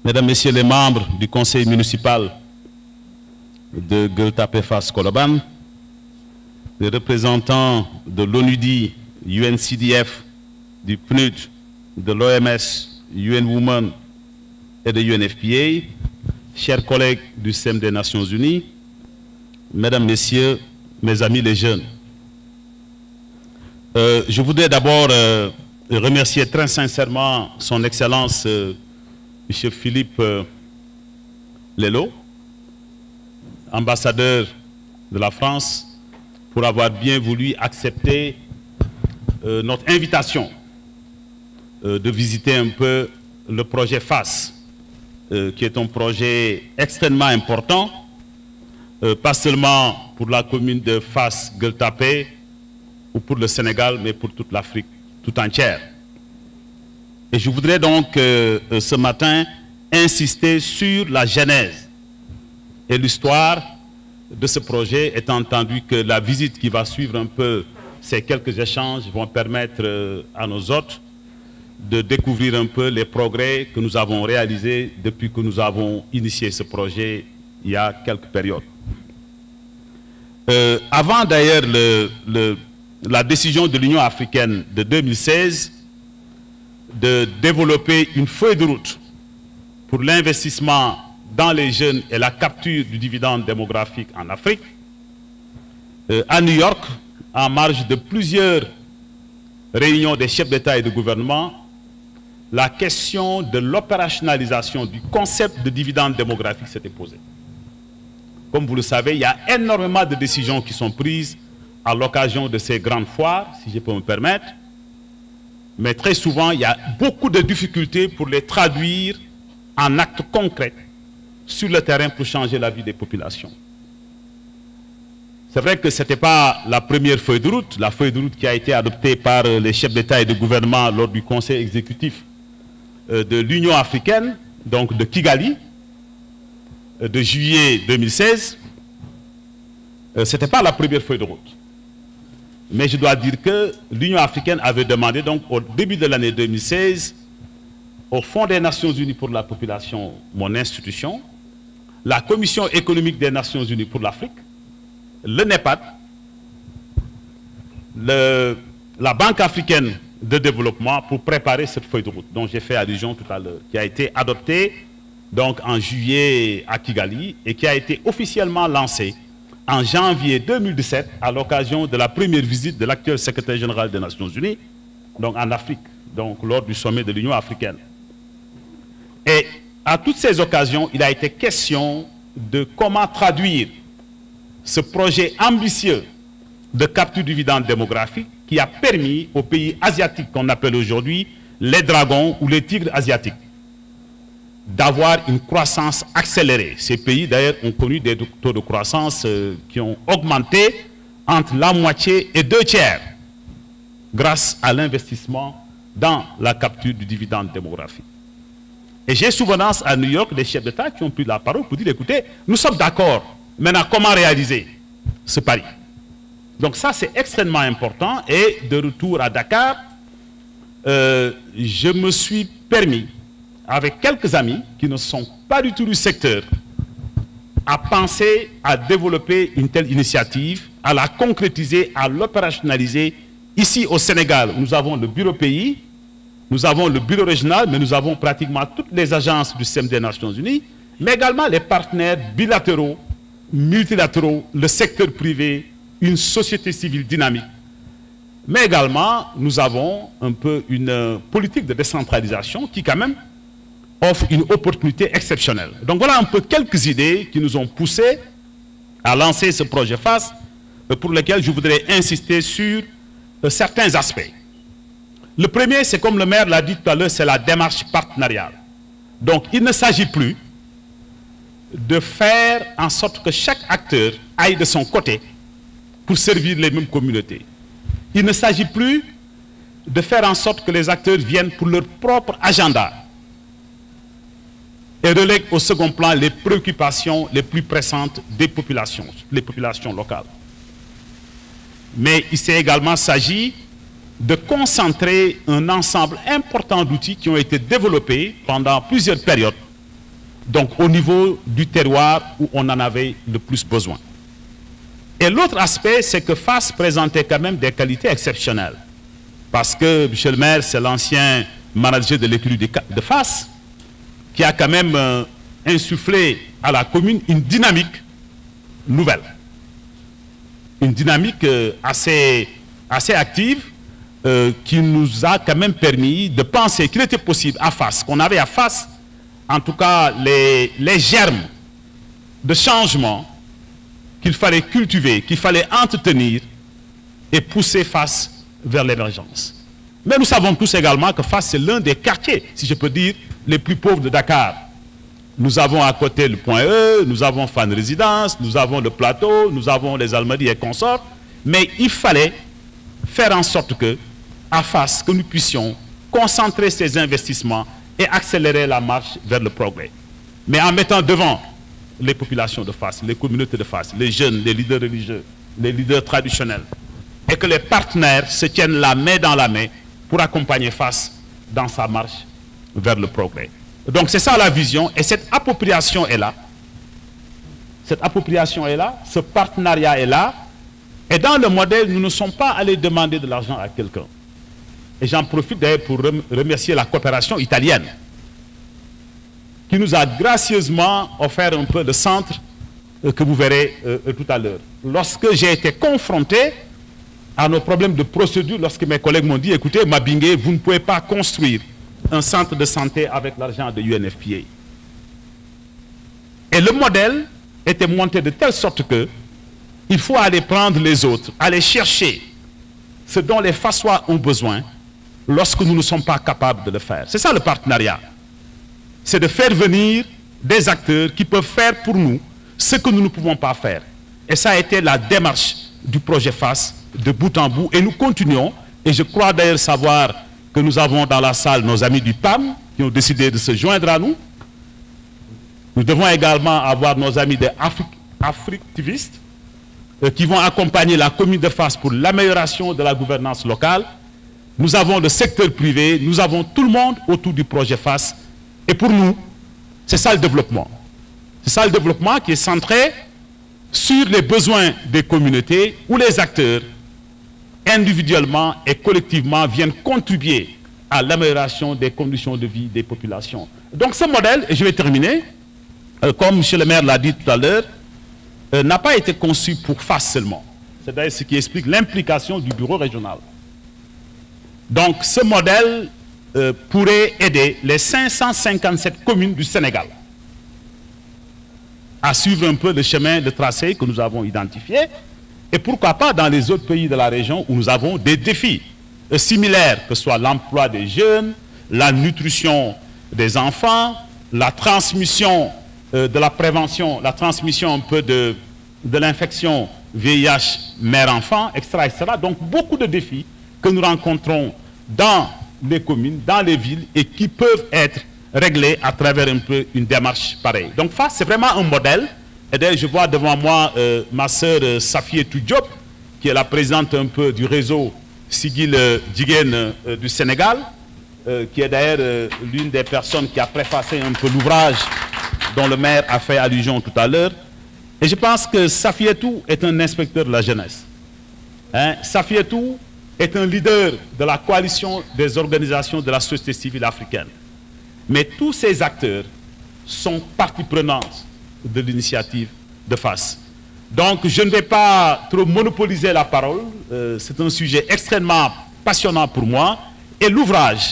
Mesdames, Messieurs les membres du conseil municipal de Gueule-Tapée-Fass-Colobane, les représentants de l'ONUDI, UNCDF, du PNUD, de l'OMS, UN Women et de UNFPA, chers collègues du SEM des Nations Unies, Mesdames, Messieurs, mes amis les jeunes, je voudrais d'abord remercier très sincèrement son Excellence M. Philippe Lello, ambassadeur de la France, pour avoir bien voulu accepter notre invitation de visiter un peu le projet FASS, qui est un projet extrêmement important, pas seulement pour la commune de Fass-Gueule-Tapée ou pour le Sénégal, mais pour toute l'Afrique tout entière. Et je voudrais donc ce matin insister sur la genèse et l'histoire de ce projet, étant entendu que la visite qui va suivre un peu ces quelques échanges vont permettre à nos hôtes de découvrir un peu les progrès que nous avons réalisés depuis que nous avons initié ce projet il y a quelques périodes. Avant d'ailleurs la décision de l'Union africaine de 2016 de développer une feuille de route pour l'investissement dans les jeunes et la capture du dividende démographique en Afrique, à New York, en marge de plusieurs réunions des chefs d'État et de gouvernement, la question de l'opérationnalisation du concept de dividende démographique s'était posée. Comme vous le savez, il y a énormément de décisions qui sont prises à l'occasion de ces grandes foires, si je peux me permettre, mais très souvent, il y a beaucoup de difficultés pour les traduire en actes concrets sur le terrain pour changer la vie des populations. C'est vrai que ce n'était pas la première feuille de route, la feuille de route qui a été adoptée par les chefs d'État et de gouvernement lors du conseil exécutif de l'Union africaine, donc de Kigali, de juillet 2016. Ce n'était pas la première feuille de route. Mais je dois dire que l'Union africaine avait demandé, donc au début de l'année 2016, au Fonds des Nations Unies pour la population, mon institution, la Commission économique des Nations Unies pour l'Afrique, le NEPAD, la Banque africaine de développement pour préparer cette feuille de route dont j'ai fait allusion tout à l'heure, qui a été adoptée donc en juillet à Kigali et qui a été officiellement lancée en janvier 2017 à l'occasion de la première visite de l'actuel secrétaire général des Nations Unies, donc en Afrique, donc lors du sommet de l'Union africaine. Et à toutes ces occasions, il a été question de comment traduire ce projet ambitieux de capture du dividende démographique qui a permis aux pays asiatiques qu'on appelle aujourd'hui les dragons ou les tigres asiatiques d'avoir une croissance accélérée. Ces pays d'ailleurs ont connu des taux de croissance qui ont augmenté entre la moitié et 2/3 grâce à l'investissement dans la capture du dividende démographique. Et j'ai souvenance à New York des chefs d'État qui ont pris la parole pour dire, écoutez, nous sommes d'accord, maintenant comment réaliser ce pari? Donc ça c'est extrêmement important. Et de retour à Dakar, je me suis permis, avec quelques amis qui ne sont pas du tout du secteur, à penser à développer une telle initiative, à la concrétiser, à l'opérationnaliser. Ici au Sénégal, nous avons le bureau pays, nous avons le bureau régional, mais nous avons pratiquement toutes les agences du SEM des Nations Unies, mais également les partenaires bilatéraux, multilatéraux, le secteur privé, une société civile dynamique. Mais également, nous avons un peu une politique de décentralisation qui quand même offre une opportunité exceptionnelle. Donc voilà un peu quelques idées qui nous ont poussés à lancer ce projet FASS, pour lequel je voudrais insister sur certains aspects. Le premier, c'est comme le maire l'a dit tout à l'heure, c'est la démarche partenariale. Donc il ne s'agit plus de faire en sorte que chaque acteur aille de son côté pour servir les mêmes communautés. Il ne s'agit plus de faire en sorte que les acteurs viennent pour leur propre agenda et relèguent au second plan les préoccupations les plus pressantes des populations, les populations locales. Mais il s'est également s'agit de concentrer un ensemble important d'outils qui ont été développés pendant plusieurs périodes donc au niveau du terroir où on en avait le plus besoin. Et l'autre aspect, c'est que Fass présentait quand même des qualités exceptionnelles. Parce que M. le maire, c'est l'ancien manager de l'écurie de Fass, qui a quand même insufflé à la commune une dynamique nouvelle. Une dynamique assez active, qui nous a quand même permis de penser qu'il était possible à Fass, qu'on avait à Fass, en tout cas les germes de changement qu'il fallait cultiver, qu'il fallait entretenir et pousser Fass vers l'émergence. Mais nous savons tous également que Fass, c'est l'un des quartiers, si je peux dire, les plus pauvres de Dakar. Nous avons à côté le Point E, nous avons Fann Résidence, nous avons le Plateau, nous avons les Almadies et consorts. Mais il fallait faire en sorte que, à Fass, que nous puissions concentrer ces investissements et accélérer la marche vers le progrès. Mais en mettant devant les populations de Fass, les communautés de Fass, les jeunes, les leaders religieux, les leaders traditionnels, et que les partenaires se tiennent la main dans la main pour accompagner Fass dans sa marche vers le progrès. Donc c'est ça la vision, et cette appropriation est là. Cette appropriation est là, ce partenariat est là, et dans le modèle, nous ne sommes pas allés demander de l'argent à quelqu'un. Et j'en profite d'ailleurs pour remercier la coopération italienne, qui nous a gracieusement offert un peu le centre que vous verrez tout à l'heure. Lorsque j'ai été confronté à nos problèmes de procédure, lorsque mes collègues m'ont dit, écoutez, Mabingue, vous ne pouvez pas construire un centre de santé avec l'argent de UNFPA. Et le modèle était monté de telle sorte que il faut aller prendre les autres, aller chercher ce dont les Fassois ont besoin lorsque nous ne sommes pas capables de le faire. C'est ça le partenariat. C'est de faire venir des acteurs qui peuvent faire pour nous ce que nous ne pouvons pas faire. Et ça a été la démarche du projet Fass de bout en bout. Et nous continuons. Et je crois d'ailleurs savoir que nous avons dans la salle nos amis du PAM qui ont décidé de se joindre à nous. Nous devons également avoir nos amis des Africtivistes qui vont accompagner la commune de Fass pour l'amélioration de la gouvernance locale. Nous avons le secteur privé, nous avons tout le monde autour du projet Fass. Et pour nous, c'est ça le développement. C'est ça le développement qui est centré sur les besoins des communautés où les acteurs, individuellement et collectivement, viennent contribuer à l'amélioration des conditions de vie des populations. Donc ce modèle, et je vais terminer, comme M. le maire l'a dit tout à l'heure, n'a pas été conçu pour Fass seulement. C'est d'ailleurs ce qui explique l'implication du bureau régional. Donc ce modèle pourrait aider les 557 communes du Sénégal à suivre un peu le chemin, le tracé que nous avons identifié, et pourquoi pas dans les autres pays de la région où nous avons des défis similaires, que ce soit l'emploi des jeunes, la nutrition des enfants, la transmission de la prévention, la transmission un peu de l'infection VIH mère-enfant, etc., etc. Donc beaucoup de défis que nous rencontrons dans les communes, dans les villes, et qui peuvent être réglés à travers un peu une démarche pareille. Donc Fass, c'est vraiment un modèle. Et d'ailleurs, je vois devant moi ma sœur Safietou Diop, qui est la présidente un peu du réseau Sigil Jigéen du Sénégal, qui est d'ailleurs l'une des personnes qui a préfacé un peu l'ouvrage dont le maire a fait allusion tout à l'heure. Et je pense que Safietou est un inspecteur de la jeunesse. Safietou est un leader de la coalition des organisations de la société civile africaine. Mais tous ces acteurs sont partie prenante de l'initiative de Fass. Donc je ne vais pas trop monopoliser la parole. C'est un sujet extrêmement passionnant pour moi. Et l'ouvrage